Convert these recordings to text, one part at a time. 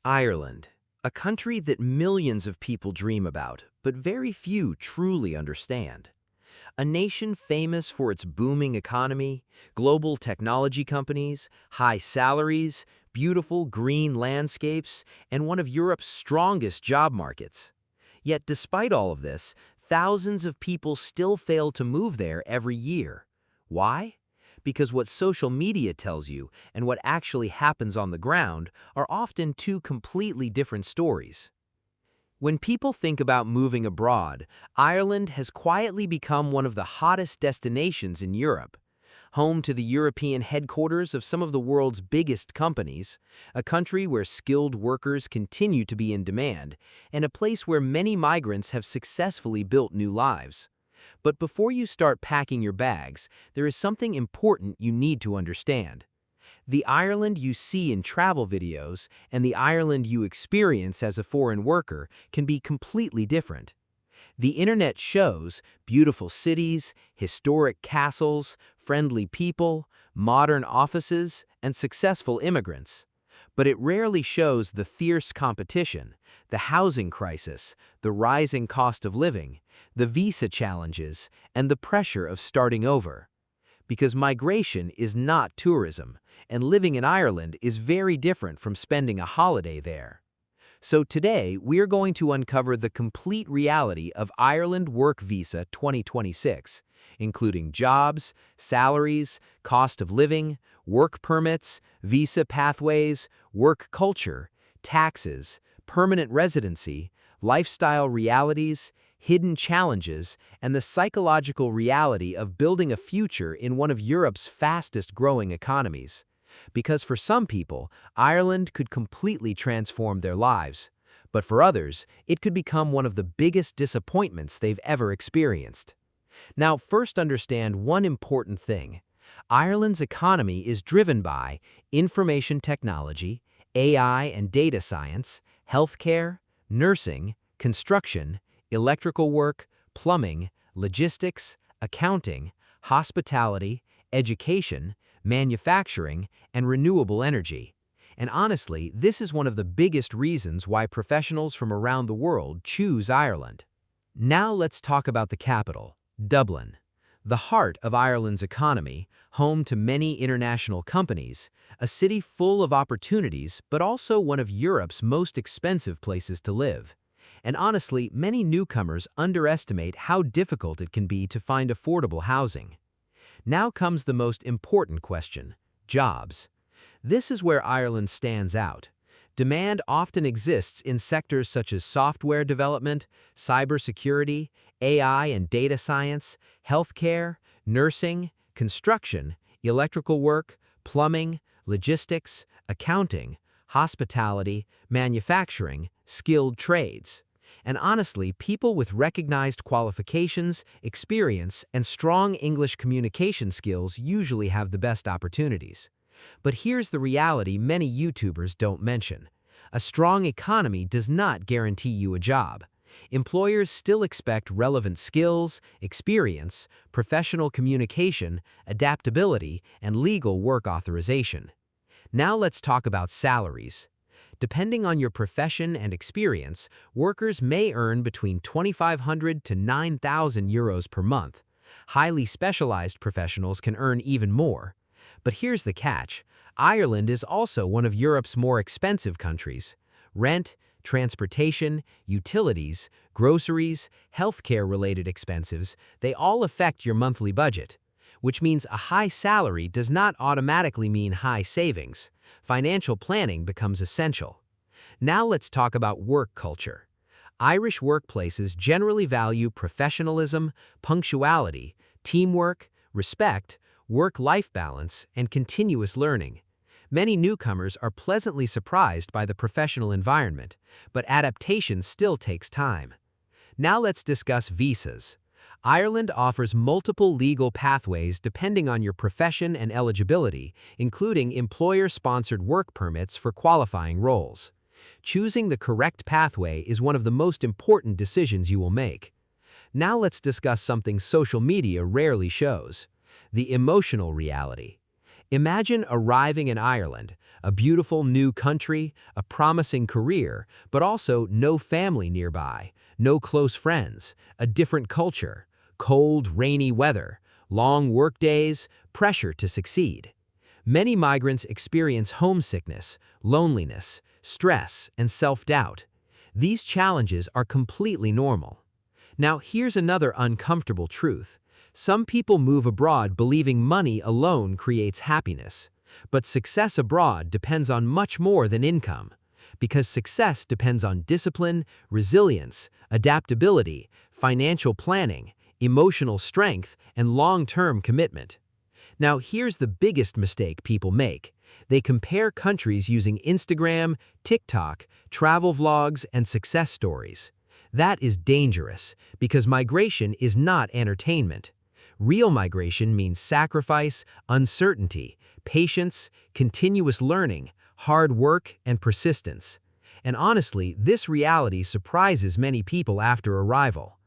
Ireland, a country that millions of people dream about, but very few truly understand. A nation famous for its booming economy, global technology companies, high salaries, beautiful green landscapes, and one of Europe's strongest job markets. Yet despite all of this, thousands of people still fail to move there every year. Why? Because what social media tells you and what actually happens on the ground are often two completely different stories. When people think about moving abroad, Ireland has quietly become one of the hottest destinations in Europe. Home to the European headquarters of some of the world's biggest companies, a country where skilled workers continue to be in demand, and a place where many migrants have successfully built new lives. But before you start packing your bags, there is something important you need to understand. The Ireland you see in travel videos and the Ireland you experience as a foreign worker can be completely different. The internet shows beautiful cities, historic castles, friendly people, modern offices, and successful immigrants. But it rarely shows the fierce competition, the housing crisis, the rising cost of living, the visa challenges, and the pressure of starting over. Because migration is not tourism, and living in Ireland is very different from spending a holiday there. So today, we're going to uncover the complete reality of Ireland Work Visa 2026, including jobs, salaries, cost of living, work permits, visa pathways, work culture, taxes, permanent residency, lifestyle realities, hidden challenges, and the psychological reality of building a future in one of Europe's fastest-growing economies. Because for some people, Ireland could completely transform their lives, but for others, it could become one of the biggest disappointments they've ever experienced. Now, first understand one important thing. Ireland's economy is driven by information technology, AI and data science, healthcare, nursing, construction, electrical work, plumbing, logistics, accounting, hospitality, education, manufacturing, and renewable energy. And honestly, this is one of the biggest reasons why professionals from around the world choose Ireland. Now let's talk about the capital, Dublin. The heart of Ireland's economy, home to many international companies, a city full of opportunities, but also one of Europe's most expensive places to live. And honestly, many newcomers underestimate how difficult it can be to find affordable housing. Now comes the most important question: jobs. This is where Ireland stands out. Demand often exists in sectors such as software development, cybersecurity, AI and data science, healthcare, nursing, construction, electrical work, plumbing, logistics, accounting, hospitality, manufacturing, skilled trades. And honestly, people with recognized qualifications, experience, and strong English communication skills usually have the best opportunities. But here's the reality many YouTubers don't mention. A strong economy does not guarantee you a job. Employers still expect relevant skills, experience, professional communication, adaptability, and legal work authorization. Now let's talk about salaries. Depending on your profession and experience, workers may earn between 2,500 to 9,000 euros per month. Highly specialized professionals can earn even more. But here's the catch: Ireland is also one of Europe's more expensive countries. Rent, transportation, utilities, groceries, healthcare-related expenses, they all affect your monthly budget. Which means a high salary does not automatically mean high savings. Financial planning becomes essential. Now let's talk about work culture. Irish workplaces generally value professionalism, punctuality, teamwork, respect, work-life balance, and continuous learning. Many newcomers are pleasantly surprised by the professional environment, but adaptation still takes time. Now let's discuss visas. Ireland offers multiple legal pathways depending on your profession and eligibility, including employer-sponsored work permits for qualifying roles. Choosing the correct pathway is one of the most important decisions you will make. Now let's discuss something social media rarely shows: the emotional reality. Imagine arriving in Ireland, a beautiful new country, a promising career, but also no family nearby, no close friends, a different culture, cold, rainy weather, long workdays, pressure to succeed. Many migrants experience homesickness, loneliness, stress, and self-doubt. These challenges are completely normal. Now, here's another uncomfortable truth. Some people move abroad believing money alone creates happiness. But success abroad depends on much more than income. Because success depends on discipline, resilience, adaptability, financial planning, emotional strength, and long-term commitment. Now, here's the biggest mistake people make. They compare countries using Instagram, TikTok, travel vlogs, and success stories. That is dangerous because migration is not entertainment. Real migration means sacrifice, uncertainty, patience, continuous learning, hard work, and persistence. And honestly, this reality surprises many people after arrival.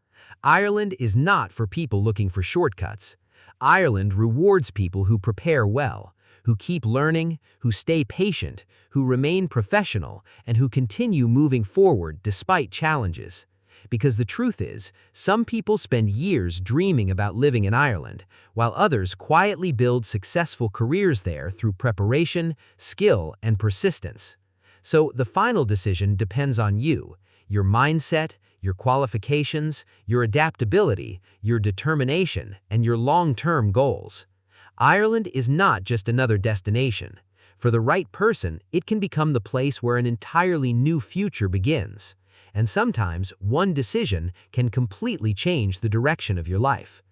Ireland is not for people looking for shortcuts. Ireland rewards people who prepare well, who keep learning, who stay patient, who remain professional, and who continue moving forward despite challenges. Because the truth is, some people spend years dreaming about living in Ireland, while others quietly build successful careers there through preparation, skill, and persistence. So the final decision depends on you, your mindset, your qualifications, your adaptability, your determination, and your long-term goals. Ireland is not just another destination. For the right person, it can become the place where an entirely new future begins. And sometimes, one decision can completely change the direction of your life.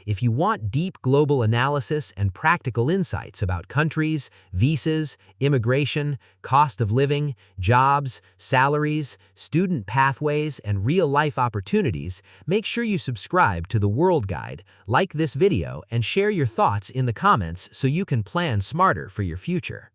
If you want deep global analysis and practical insights about countries, visas, immigration, cost of living, jobs, salaries, student pathways, and real-life opportunities, make sure you subscribe to the World Guide, like this video, and share your thoughts in the comments so you can plan smarter for your future.